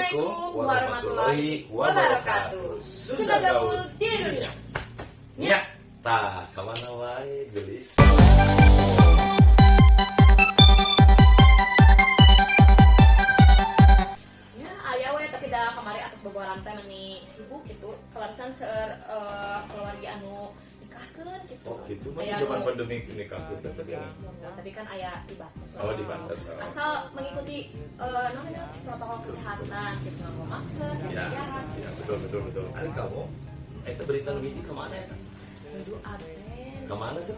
Assalamualaikum warahmatullahi wabarakatuh. Sudah gaul di dunia. Ya, tah kemana wae gelis. Ya, aya we tapi da kamari atas boboran teh meni sibuk gitu. Kelarisan seueur keluarga anu nikahkeun gitu. Oh gitu mah Aya zaman anu- pandemi nikah teh teh. tapi kan aya dibatas. Oh, dibatas, oh. Asal mengikuti namanya protokol kesehatan gitu, nganggo masker, jaga Ya, jarak. ya betul. Ari kamu eta berita nu hiji kemana eta? Kudu absen. Kemana sih?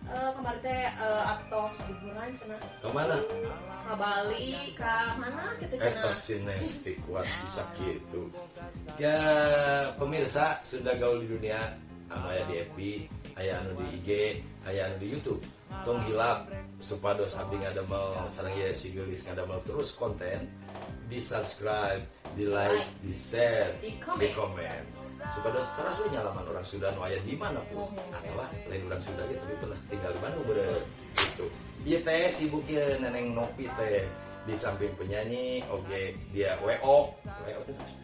Kemarin teh atos liburan sana Kemana? ka Bali, ka mana gitu sana. Eta sinesti kuat bisa gitu. Ya pemirsa Sunda Gaul di Dunia, anu aya di FB, aya anu di IG, aya anu di YouTube. Tong hilap supados abdi ngadamel sareng ieu si geulis ngadamel terus konten, di subscribe, di like, di share, Di di komen. komen. Supados terus we nyalaman orang Sunda nu aya di mana pun. Atawa lain orang Sunda gitu tapi pernah tinggal di Bandung bener gitu. Ieu teh sibuk ye Neneng Nopi teh di samping penyanyi, oke dia WO teh.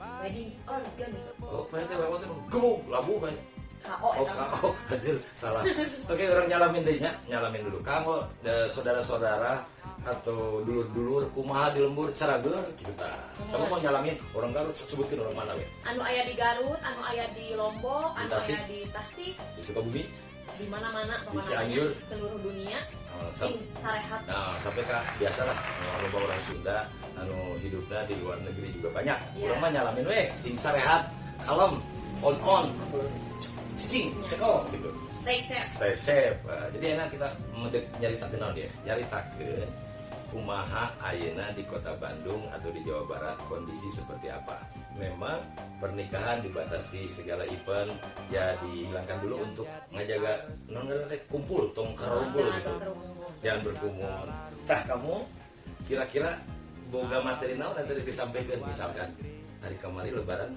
Wedding organizer. Oh, teh WO teh gemuk labu kan. KO Oh, eta. KO, hasil salah. Oke, orang nyalamin deh nya, nyalamin dulu. Kamu saudara-saudara atau dulur-dulur kumaha di lembur carageun gitu ta. Sama mau nyalamin orang Garut sebutkeun orang mana we? Anu aya di Garut, anu aya di Lombok, anu Tasik. aya di Tasik, Di Sukabumi. di mana-mana Di pokoknya Cianjur. seluruh dunia. Sam- Sing sarehat. Nah, sampai ka biasalah loba orang Sunda anu hidupna di luar negeri juga banyak. Iya. Urang mah nyalamin we, sing sarehat, kalem, on, cicing, ceko gitu. Stay safe. Stay safe. Jadi enak kita nyarita kenal dia, nyarita ke kumaha ayeuna di kota Bandung atau di Jawa Barat kondisi seperti apa. Memang pernikahan dibatasi segala event ya dihilangkan dulu untuk ngajaga kumpul tong karumpul Jangan gitu. berkerumun. Jangan berkerumun. Tah kamu kira-kira boga materi naon yang tadi disampaikan misalkan hari kemarin lebaran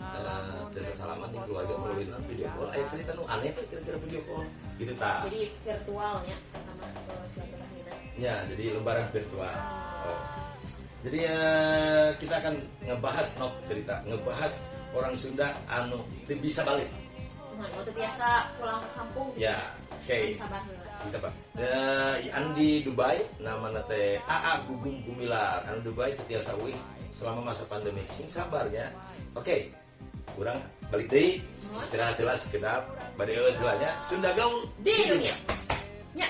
desa salaman di keluarga melalui video call cerita nu aneh tuh kira-kira video call gitu tak Jadi virtualnya pertama silaturahmi teh. ya jadi lebaran virtual jadi kita akan ngebahas ngebahas orang Sunda anu teu bisa balik Tuhan, waktu biasa pulang ke kampung ya oke si sabar heula. siapa anu di Dubai namanya teh AA Gugum Gumilar anu Dubai teu tiasa euy selama masa pandemi sing sabarnya oke kurang balik deui istirahat heula sekedap bade eueuh heula nya Sunda Gaul Di dunia. Ya.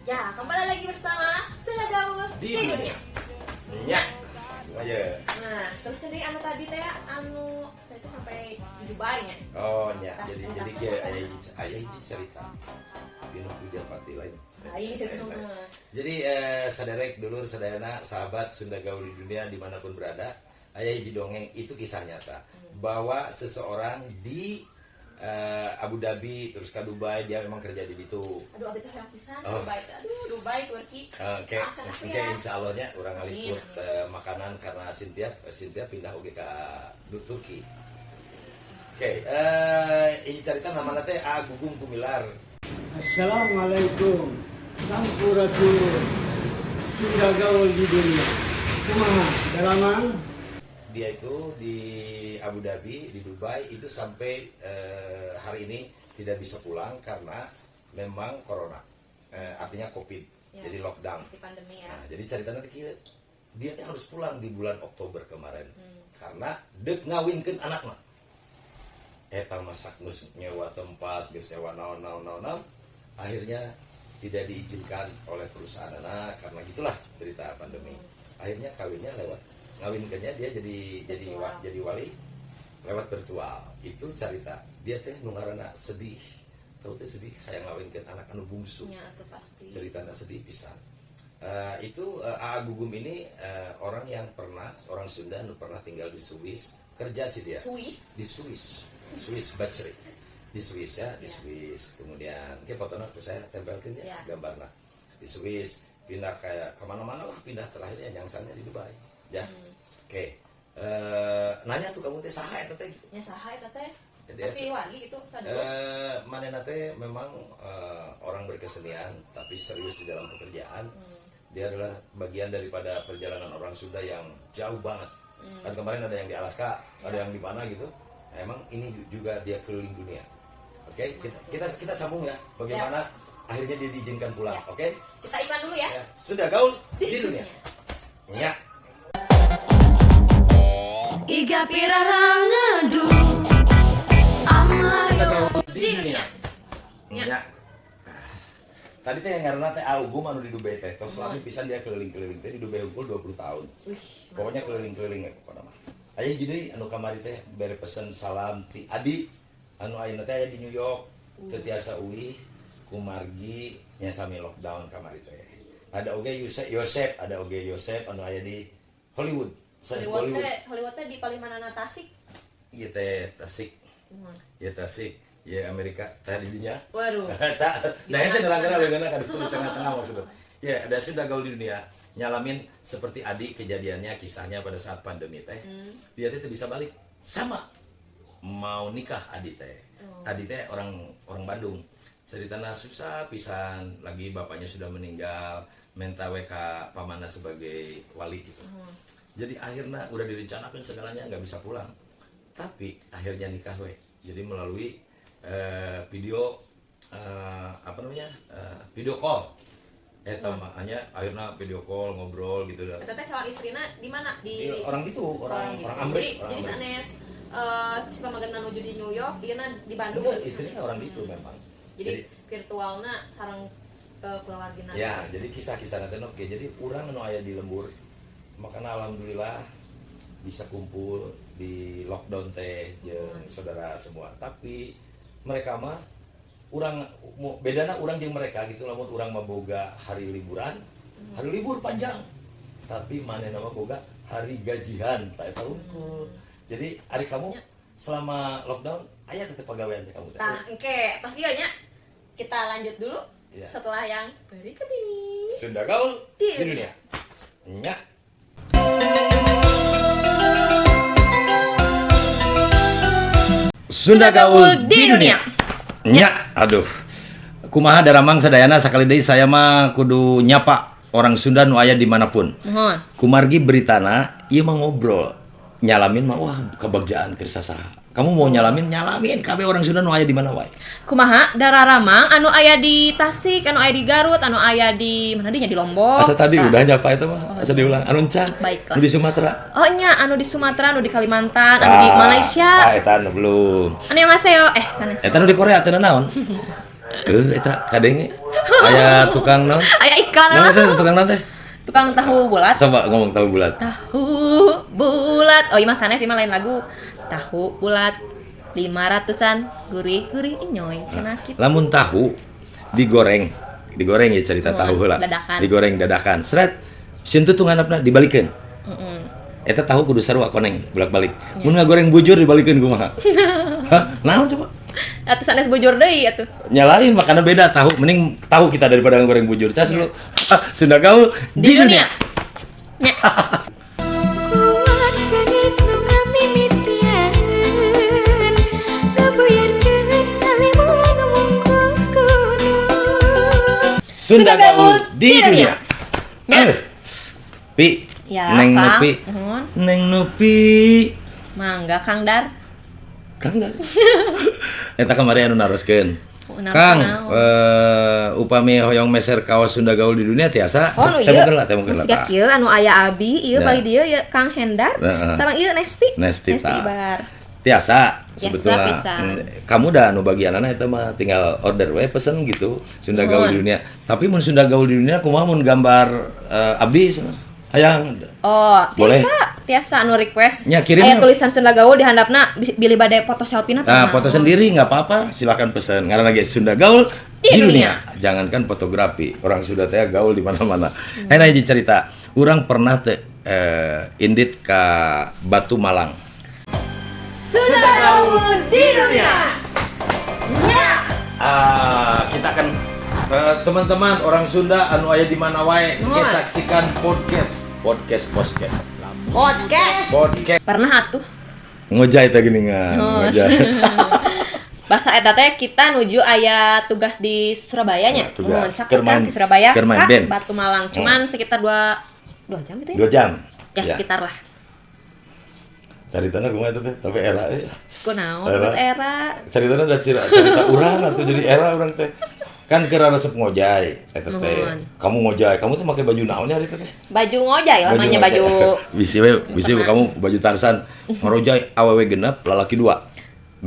Ya, kembali lagi bersama Sunda Gaul di dunia. nya aja Nah, terus tadi anu tadi teh anu tadi sampai di Dubai nya. oh nya jadi kieu aya hiji cerita dinu pujian pati lain. Baik itu mah. Jadi saderek dulur sadayana sahabat Sunda Gaul di Dunia dimanapun berada, aya hiji dongeng itu kisah nyata bahwa seseorang di Abu Dhabi terus ke Dubai dia memang kerja di situ. Aduh, abis yang pisan Oh. Dubai. Aduh, Dubai Turki. Oke, Akan aku oke ya. insya Allahnya orang ngaliput Amin. makanan karena Cynthia pindah oke ke Turki. Oke, ini cerita namanya teh A Gugum Gumilar. Assalamualaikum Sampurasun Sunda Gaul di dunia kumaha dalaman Dia itu di Abu Dhabi di Dubai itu sampai hari ini tidak bisa pulang karena memang corona artinya COVID Ya, jadi lockdown. masih pandemi ya. Nah, jadi ceritanya teh kieu, dia teh harus pulang di bulan Oktober kemarin karena dek ngawinkeun anakna. Eta masak geus nyewa tempat, geus nyewa naon. Akhirnya tidak diizinkan oleh perusahaan anak karena gitulah cerita pandemi. Akhirnya kawinnya lewat ngawinkeunnya dia jadi wali lewat virtual. Itu cerita. Dia teh nu ngaranna sedih. Tahu teh sedih kayak ngawinkeun anak anu bungsu. Ya, itu pasti. Ceritanya sedih pisan. Itu A Gugum ini orang yang orang Sunda yang pernah tinggal di Swiss, kerja sih dia Swiss. di Swiss Bakery di Swiss ya di Swiss. Kemudian kayak fotonya saya tempelkan ya Ya. gambarnya di Swiss, pindah kayak kemana-mana lah, pindah terakhirnya nyangsannya di Dubai ya. Oke, nanya tuh kamu teh saha eta teh gitu. Nya saha eta teh? Masih wagi gitu sadua. Manehna teh memang orang berkesenian tapi serius di dalam pekerjaan. Dia adalah bagian daripada perjalanan orang Sunda yang jauh banget. Kan kemarin ada yang di Alaska, ada yang di mana gitu. Nah, emang ini juga dia keliling dunia. Oke, kita sambung ya. Bagaimana akhirnya dia diizinkan pulang. Oke? Kita iklan dulu ya. Sudah gaul di dunia. Ya. Iga pirarang ngedung Amario Di dunia. Ya. Tadi teh karena teh Augum anu di Dubai teh, tos selama pisan dia keliling-keliling teh di Dubai unggul 20 tahun. Pokoknya keliling-keliling ya pokoknya mah. Aya jadi anu kamari teh bere pesen salam ti Adi anu ayeuna teh aya di New York, teu tiasa uih kumargi nya sami lockdown kamari teh. Ada oge Yosep, ada oge Yosep anu aya di Hollywood. Hollywood teh di paling mana Tasik? Ieu teh Tasik. Ya Tasik. Ya Amerika tadi dinya. Waduh. Nah saya nelanggar legana kan itu di tengah-tengah maksudnya. Ya, ada sudah gaul di dunia. Nyalamin seperti Adi kejadiannya kisahnya pada saat pandemi teh. Dia teh bisa balik sama mau nikah Adi teh. Adi teh orang Bandung. Ceritanya susah pisan, lagi bapaknya sudah meninggal, minta WK pamanah sebagai wali gitu. Jadi akhirnya udah direncanakan segalanya nggak bisa pulang. Tapi akhirnya nikah we. Jadi melalui video video call. Hanya akhirnya video call ngobrol gitu dah. Eta teh calon istrina di mana? Di orang itu, orang Amerika. Jadi sanes si pamageutna nuju di New York, ieu di Bandung. Enggak, istrinya orang itu memang. Jadi virtualna sareng ke keluargina. Ya, jadi kisah-kisah nanti oke. Jadi orang anu aya di lembur. Makanya alhamdulillah bisa kumpul di lockdown teh jeung saudara semua. Tapi mereka mah bedana urang jeung mereka gitu lamun urang mah boga hari liburan, hari libur panjang. Tapi manehna mah boga hari gajian, tak eta unggul. Jadi hari kamu selama lockdown aya tetep pagawean teh kamu teh. Tah, engke tos ieu nya. Kita lanjut dulu setelah yang berikut ini. Sunda gaul di dunia. Nya. Sunda gaul di dunia. Nya, aduh. Kumaha daramang sadayana sakali deui saya mah kudu nyapa orang Sunda nu aya dimanapun. Kumargi beritana ieu mah ngobrol. Nyalamin mah wah kebagjaan keur sasaha. Kamu mau nyalamin kabeh orang Sunda nu aya di mana wae. Kumaha dararamang anu aya di Tasik, anu aya di Garut, anu aya di mana dinya di Lombok. Asa tadi udah nyapa itu mah, asa diulang. Anu encan. Baiklah. Anu di Sumatera. Oh nya, anu di Sumatera, anu di Kalimantan, anu di Malaysia. Eta anu belum. Annyeonghaseyo. Sanes. Eta anu di Korea teh naon? Eta kadenge aya tukang naon? Aya iklan. Naon teh tukang naon teh? Tukang tahu bulat. Coba ngomong tahu bulat. Tahu bulat. Oh, iya mah sanes mah lain lagu. Tahu bulat 500-an gurih-gurih nyoy cenah kitu. Lamun tahu digoreng ya cerita tahu heula. Digoreng dadakan. Sret. Sieun tutung handapna dibalikeun. Eta tahu kudu sarua koneng bolak-balik. Mun ngagoreng bujur dibalikeun kumaha? Hah? Naon coba? Atuh sanes bujur deui atuh. Nyalain makana beda tahu. Mending tahu kita daripada ngagoreng bujur. Cas dulu. Sunda gaul di dunia. Nya. Sunda gaul di dunia. Pi. Ya, Neng Kang. Nupi. Neng Nupi. Mangga Kang Dar. Kang Dar. Eta kamari anu naroskeun. Kang, upami hoyong meser kaos Sunda gaul di dunia tiasa. Oh, nu ieu. Temukeun lah. Siga kieu anu aya Abi, ieu bali dieu ya Kang Hendar. Sareng ieu Nesti. Nesti Ibar. Tiasa sebetulnya. Pisan. Kamu dah anu bagianana eta mah tinggal order we pesen gitu Sunda gaul di dunia. Tapi mun Sunda gaul di dunia kumaha mun gambar abdi cenah. Hayang. Oh, boleh. Tiasa anu request. Ya, kirim aya tulisan Sunda gaul di handapna bilih bade foto selfie-na. Nah, foto sendiri nggak apa-apa, silakan pesen. Ngaranna ge Sunda gaul di dunia. Jangankan fotografi, orang Sunda teh gaul di mana-mana. Hayu hiji cerita, urang pernah teh indit ka Batu Malang. Sunda gaul di dunia. Nya. Kita akan teman-teman orang Sunda anu aya di mana wae saksikan podcast. Podcast. Pernah atuh. Ngojay teh gini ngojay. Bahasa eta teh kita nuju aya tugas di Surabaya nya. Tugas. Sakit Keur kan main- di Surabaya keur main ka band. Batu Malang. Cuman sekitar 2 jam gitu ya. 2 jam. Ya sekitar lah. Caritana kumaha eta teh, tapi era Kunaon Era. buat era. Caritana da cerita urang atau jadi era urang teh. Kan keur resep ngojay eta teh. Nuhun. Kamu ngojay, kamu teh make baju naon nya eta teh? Baju ngojay namanya ngojay. baju. Bisi kamu baju Tarsan. Ngorojay awewe genep, lalaki 2.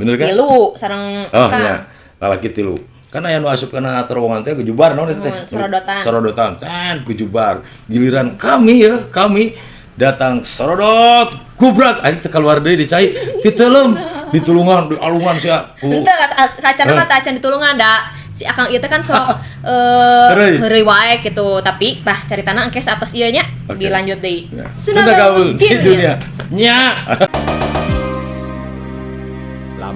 Bener kan? Tilu sareng Oh Kang. iya, lalaki 3. Kan aya nu asup kana terowongan teh kejubar naon eta teh? Sorodotan. Sorodotan. Kan kejubar. Giliran kami datang sorodot gubrak aing teh keluar deui dicai diteleum ditulungan di alungan sia ku Henteu kacana mah teh acan ditulungan da si Akang ieu teh kan sok Heureuy. heureuy wae gitu tapi tah caritana engke satos ieu nya Oke. dilanjut deui. Ya. Sudah gaul di dunia. Nya.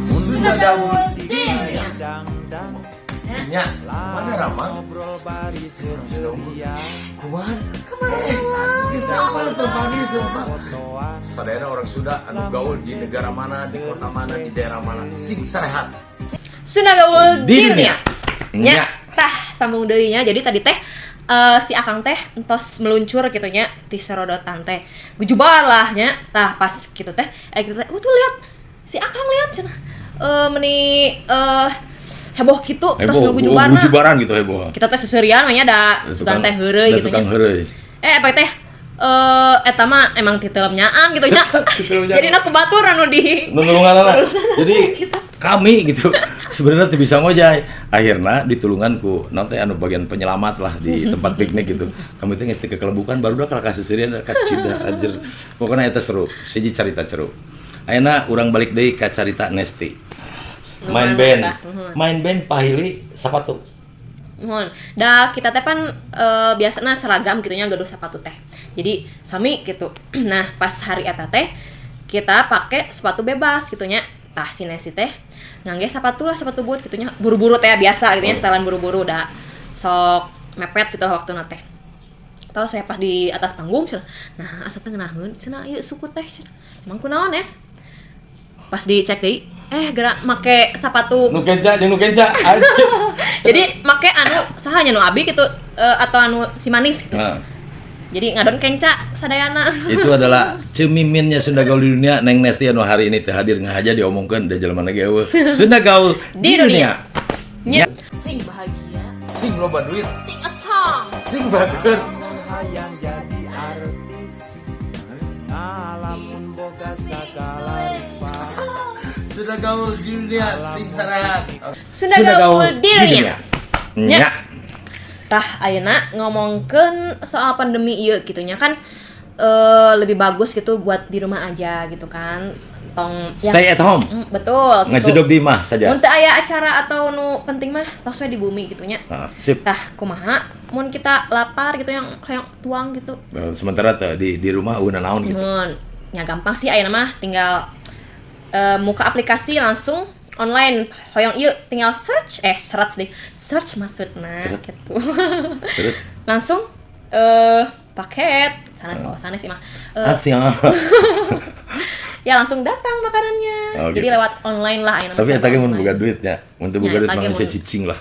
Sudah gaul di dunia. Nya, mana Rama? Kumaha? Bisa apa tuh pagi semua? Sadayana orang Sunda anu gaul di negara mana, di kota mana, di daerah mana, sing sarehat. Sunda gaul Di di dunia. dunia. Nya. Tah sambung deui nya. Jadi tadi teh si Akang teh entos meluncur gitu nya di serodotan teh. Gujubar lah nya. Tah pas gitu teh kita teh tuh lihat si Akang lihat cenah. Meni heboh gitu terus ngujubar mah. Gujubaran gitu heboh. Kita teh seserian mah nya da tukang teh heureuy gitu Tukang nya. heureuy. Apa teh eta mah emang titelemnyaan gitu nya. Titelemnyaan. Jadi nak kubaturan nu di Nulunganana. Jadi kami gitu sebenarnya tuh bisa ngojay. Akhirna ditulungan ku nanti anu bagian penyelamat lah di tempat piknik gitu. Kami teh geus teu kekelebukan baru dah ka seserian ka cida anjir. Pokona eta seru, siji carita seru. Ayeuna urang balik deui ka carita Nesti. Main band. Main band pahili sapatu. Mohon. Da kita teh pan biasana seragam gitunya gaduh sepatu teh. Jadi sami gitu. Nah, pas hari eta teh kita pakai sepatu bebas gitunya. Tah si Nesi teh ngangge sepatu boot gitunya. Buru-buru teh biasa gitunya, setelan buru-buru da sok mepet gitu waktu teh. Tahu saya pas di atas panggung cenah. Nah, asa teh ngeunaheun cenah ieu suku teh cenah. Emang kunaon, Nes? Pas dicek deui, gerak make sepatu Nu kenca jeung nu kenca anjir. jadi make anu sahanya nu abi gitu atau anu si manis gitu. Nah, Jadi ngadon kenca sadayana. itu adalah cemiminnya Sunda Gaul di dunia. Neng Nesti anu hari ini teh hadir ngahaja diomongkeun da jelema lagi eueuh. Sunda Gaul di dunia. Nya. Sing bahagia, Sing loba duit, sing a song. sing bager. hayang jadi artis ngalamun boga sagala rupa Sunda Gaul di dunia, sing sarehat. Sunda Gaul di dunia. Nya. Tah ayeuna ngomongkeun soal pandemi ieu gitunya kan lebih bagus gitu buat di rumah aja gitu kan. Tong Stay at home. Betul. Ngejedog di mah saja. Mun teu aya acara atau nu penting mah tos we di bumi gitunya. Nah, sip. Tah kumaha mun kita lapar gitu yang hayang tuang gitu. Sementara teh di rumah udah naon gitu. Mun nya gampang sih ayeuna mah tinggal muka aplikasi langsung online hoyong ieu tinggal search maksudna gitu. Terus Langsung paket sana sih mah. Asia. Ya langsung datang makanannya. Oh, Jadi gitu. lewat online lah ayeuna. Tapi eta ge mun online. boga duitnya, mun teu boga Ya, duit eta mah ge geus mun- cicing lah.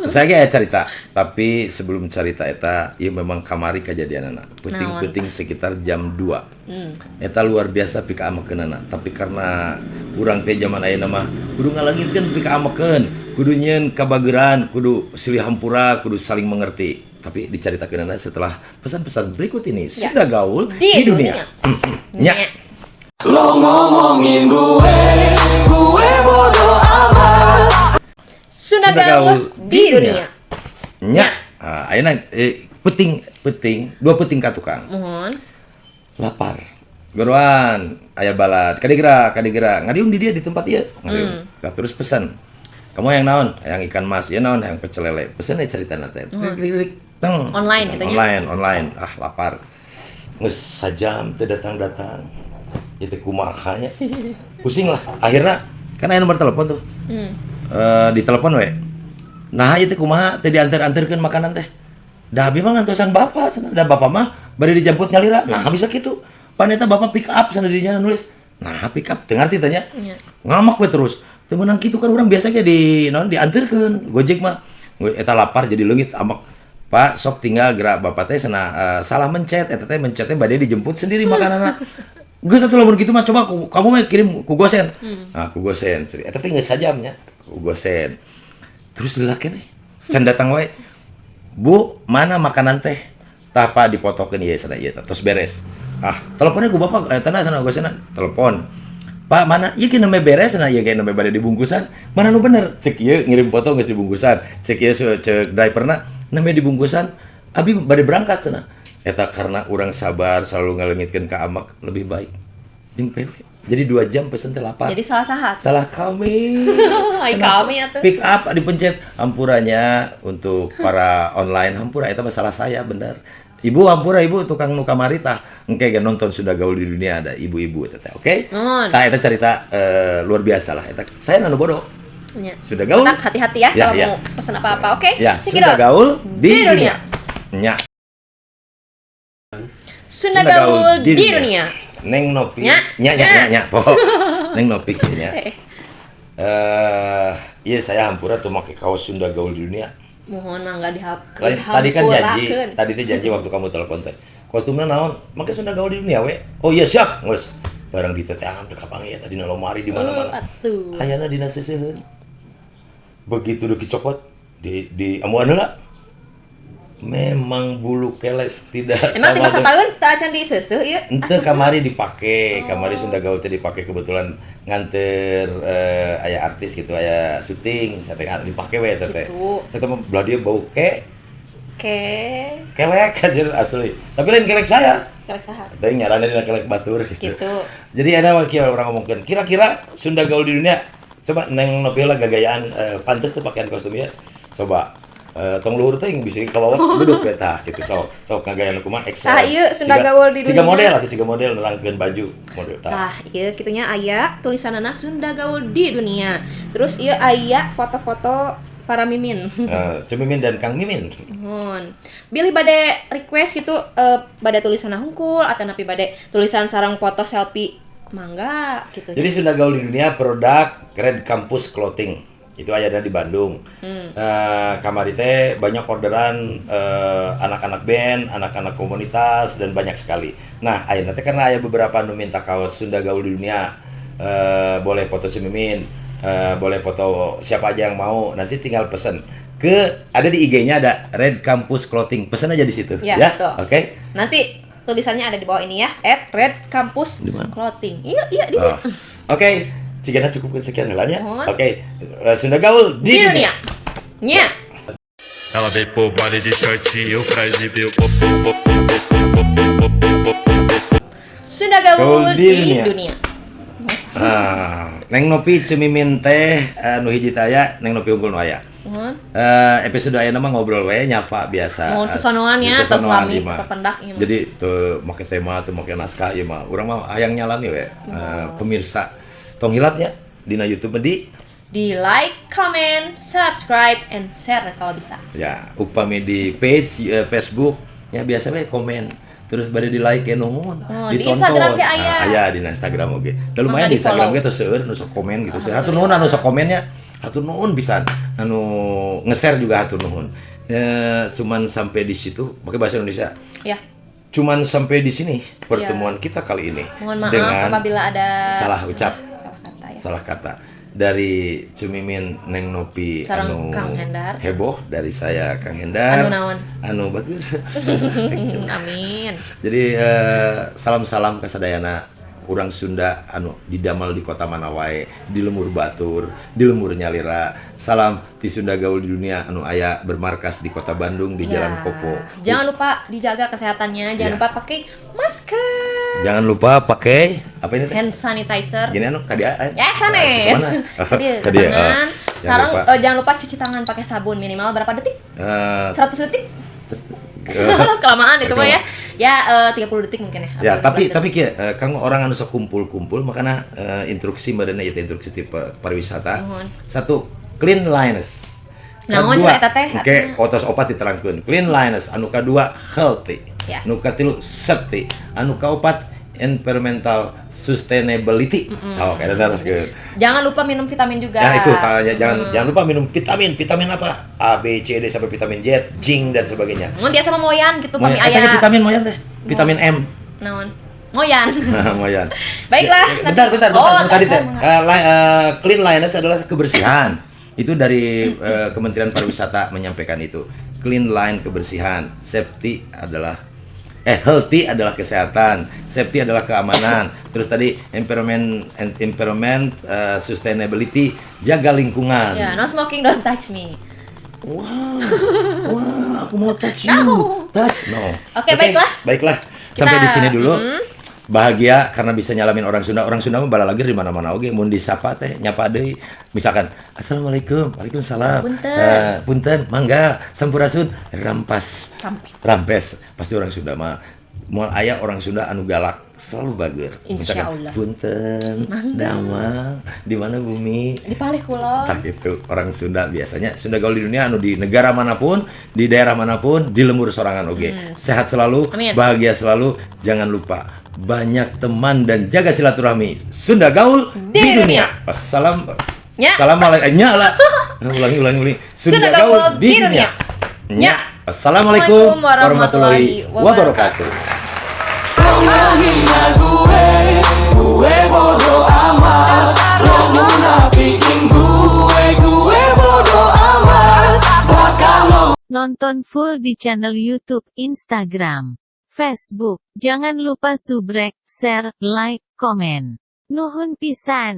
Saya ge aya cerita, tapi sebelum cerita eta ieu memang kamari kejadianana. Puting-puting sekitar jam 2. Eta luar biasa pika amekeunana, tapi karena urang teh zaman ayeuna mah kudu ngalangitkeun pika amekeun, kudu nyeun kabageran, kudu silih hampura, kudu saling mengerti. Tapi dicaritakeunana setelah pesan-pesan berikut ini. Ya. Sudah gaul Di dunia. Nya. lo ngomongin gue bodo amat Sunda Gaul di dunia. Nya. Ayeuna peting, 2 peting ka tukang. Mohon. Lapar. Goroan, aya balad, kadigra, ngadiung di dia di tempat ieu. Ngadiung. Nah, terus pesan. Kamu yang naon? Yang ikan mas, ya naon yang pecel lele. Pesan aja ceritana teh. Klik, teng. Online Pesan gitu nya. online. Ah, lapar. Geus sajam teu datang-datang. Itu kumaha nya. Pusing lah. Akhirnya kan aya nomor telepon tuh. Di telepon we. Nah itu kumaha teh diantar-antarkeun makanan teh. Dah abi mah ngantosan bapak cenah. Da bapak mah bari dijemput nyalira. Nah bisa kitu. Pan eta bapak pick up cenah dinya nulis. Nah pick up teu ngarti tanya. Iya. Ngamak we terus. Teu meunang kitu kan urang biasa ge di naon diantarkeun. Gojek mah eta lapar jadi leungit amak. Pak sok tinggal gerak bapak teh cenah salah mencet eta teh mencetnya bade dijemput sendiri makananna. Geus atuh lamun kitu mah coba kamu mah kirim ku Gosen. Nah ku Gosen. Eta teh geus sajamnya ku Gosen. Terus lelaki nih, can datang wae. Bu, mana makanan teh? Tah Pak dipotokeun ieu sana ieu terus beres. Ah, teleponnya ku bapak tanah sana Gosena, telepon. Pak, mana? Ieu kieu beres cenah ieu ge nembe bade dibungkusan. Mana nu bener? Cek ieu ngirim foto geus dibungkusan. Cek ieu cek driverna nembe dibungkusan. Abi bade berangkat cenah. Eta karena urang sabar selalu ngaleungitkeun ka amak lebih baik. Jeung PW. Jadi 2 jam pesen teh lapar. Jadi salah sahat. Salah kami. Hai kami atuh. Pick up dipencet hampurannya untuk para online hampura eta masalah saya bener. Ibu hampura ibu tukang nu kamari tah engke ge nonton Sudah Gaul di Dunia ada ibu-ibu eta teh. Oke? Nuhun. Tah eta cerita luar biasa lah eta. Saya nanu bodoh. Nya. Sudah Gaul. Otak hati-hati ya, Ya, kalau ya. mau pesan apa-apa, oke? Ya, Check it Sudah out. Gaul di Di dunia. Nya. Sunda Gaul di dunia. Neng Nopi. Nya. Nya. Po. Neng Nopi nya. Eh, Iya saya hampura tuh make kaos Sunda Gaul di Dunia. mohon mangga Lain, tadi kan janji, tadi teh janji waktu kamu telepon teh. Kostumnya naon? Make Sunda Gaul di Dunia we. Oh iya siap, geus. Barang diteteangan teh kapangi ya tadi na lomari di mana-mana. Atuh. Ayana dina seuseun. Begitu deuki copot di amuan heula. Memang bulu kelek tidak Emang sama 3 tahun tak acan di seuseuh ieu? ente kamari dipake, kamari Sunda Gaul teh dipake kebetulan nganter aya artis gitu, aya syuting, saya teh dipake we teh teh. Gitu. Eta mah belah dia bau Oke. kelek anjir asli. Tapi lain kelek saya. Kelek saha? Eta ngaranna dina kelek batur gitu. Gitu. Jadi ada kieu orang ngomongkeun, kira-kira Sunda Gaul di Dunia coba neng Nopi lah gagayaan pantes tuh pakaian kostumnya. Coba tong luhur teh yang bisa ke bawah duduk eta gitu sok ngagayaan kumaha excel. Tah ieu Sunda Gaul di Ciga Dunia. model atuh ciga model nerangkeun baju model tah. Tah, ieu kitunya aya tulisanana Sunda Gaul di dunia. Terus ieu aya foto-foto para mimin. Cemimin dan Kang Mimin. Mohon. Bilih bade request gitu bade tulisan hungkul atau napi bade tulisan sarang foto selfie mangga gitu. Jadi Sunda Gaul di Dunia produk Red Campus Clothing. Itu aya di Bandung. Kamari teh banyak orderan anak-anak band, anak-anak komunitas dan banyak sekali. Nah, ayeuna teh karena aya beberapa nu minta kaos Sunda Gaul di Dunia. Boleh foto Cemimin, boleh foto siapa aja yang mau. Nanti tinggal pesen ada di IG-nya ada Red Campus Clothing. Pesen aja di situ Ya, ya. betul. Oke. Nanti tulisannya ada di bawah ini ya, @redcampus Di mana? clothing. Iya di Oh. Oke, cigana cukup sekian helanya. Mohon. Oke, Sunda Gaul di dunia. Nya. Ela veio pro baile de shortinho pra exibir o popô. Sunda Gaul Gaul di di dunia. dunia. Neng Nopi Cemimin teh nu hiji teh aya, Neng Nopi unggul nu aya. Mohon. Episode ayeuna mah ngobrol we nyapa biasa. Mohon sesonoan ya, Sesonoan atau selami, ieu mah. pependak ieu mah. Jadi teu make tema, teu make naskah ieu mah. Urang mah hayang nyalami we. Pemirsa tong hilapnya dina YouTube di Di like, comment, subscribe, and share kalau bisa. ya upami di page Facebook ya biasa we komen terus bade di like ya nuhun Oh, di Instagram ge aya. aya di Instagram oge da lumayan Mangga di Instagram di-follow. ge teh seueur nu sok komen gitu hatur nuhun anu sok komennya hatur nuhun pisan anu nge-share juga hatur nuhun cuman sampai di situ pakai bahasa Indonesia Ya, cuman sampai di sini pertemuan kita kali ini mohon maaf dengan apabila ada salah ucap salah kata ya. salah kata dari Cumimin Neng Nopi Sareng anu Kang Hendar. heboh dari saya Kang Hendar Anu naon? anu bagus Amin. jadi salam-salam ke sadayana urang Sunda anu didamel di kota mana wae di lemur batur di lemur nyalira salam di Sunda Gaul di Dunia anu aya bermarkas di kota Bandung di Ya. Jalan Kopo. Jangan lupa dijaga kesehatannya, jangan Ya. lupa pakai masker, Jangan lupa pakai apa ini teh hand sanitizer. gini anu kadia Ya, sanes. Jadi, kadia tangan. jangan Sarang lupa. jangan lupa cuci tangan pakai sabun minimal berapa detik? Eh, 100 detik? Kelamaan itu mah ya. Ya 30 detik mungkin ya. Ya, atau 15 tapi detik. kieu kang orang anu sok kumpul-kumpul makanya instruksi badannya itu instruksi ti pariwisata. Mohon. Satu, cleanliness. Naon Kadua, cenah eta teh? oke, otos opat diterangkeun. Cleanliness, anu kadua healthy. Ya. Anu katilu safety. Anu kaopat environmental sustainability. Oh, kayak teruskeun. Jangan lupa minum vitamin juga. Nah itu tanya, jangan lupa minum vitamin apa A B C D sampai vitamin Z, zinc dan sebagainya. Mun dia sama moyan gitu pami Eta ge aya. vitamin moyan teh, vitamin M. Naon? Moyan. Moyan. Baiklah. Ya, bentar. Oh, Tadi teh mangga. cleanliness adalah kebersihan. Itu dari Kementerian Pariwisata menyampaikan itu. Clean line kebersihan, safety adalah healthy adalah kesehatan, safety adalah keamanan. Terus tadi environment sustainability, jaga lingkungan. Ya, no smoking, don't touch me. Wah, aku mau touch you. No. Touch, no. Oke, baiklah. Baiklah. Sampai Kita- di sini dulu. Bahagia karena bisa nyalamin orang Sunda. Orang Sunda mah bala lagi di mana-mana oge. Mun disapa teh nyapa deui. Misalkan, Assalamualaikum, Waalaikumsalam. Punten. Punten, mangga, sampurasun, rampes. Rampes. Pasti orang Sunda mah. Moal aya orang Sunda anu galak selalu bager. Insya Allah. Punten, damang, di mana bumi? Di palih kulon. Tak itu orang Sunda biasanya Sunda gaul di dunia anu di negara manapun, di daerah manapun, di lembur sorangan oge. Sehat selalu, Amin. bahagia selalu. Jangan lupa banyak teman dan jaga silaturahmi. Sunda gaul di dunia. Assalam. Nya. Assalamualaikum. Nyala. Ulangi. Sunda gaul di dunia. Nya. Assalamualaikum warahmatullahi wabarakatuh. Lo ngehina gue bodo amat. Lo munafikin gue bodo amat. Bakal lo Nonton full di channel YouTube, Instagram, Facebook. Jangan lupa subrek, share, like, komen. Nuhun pisan.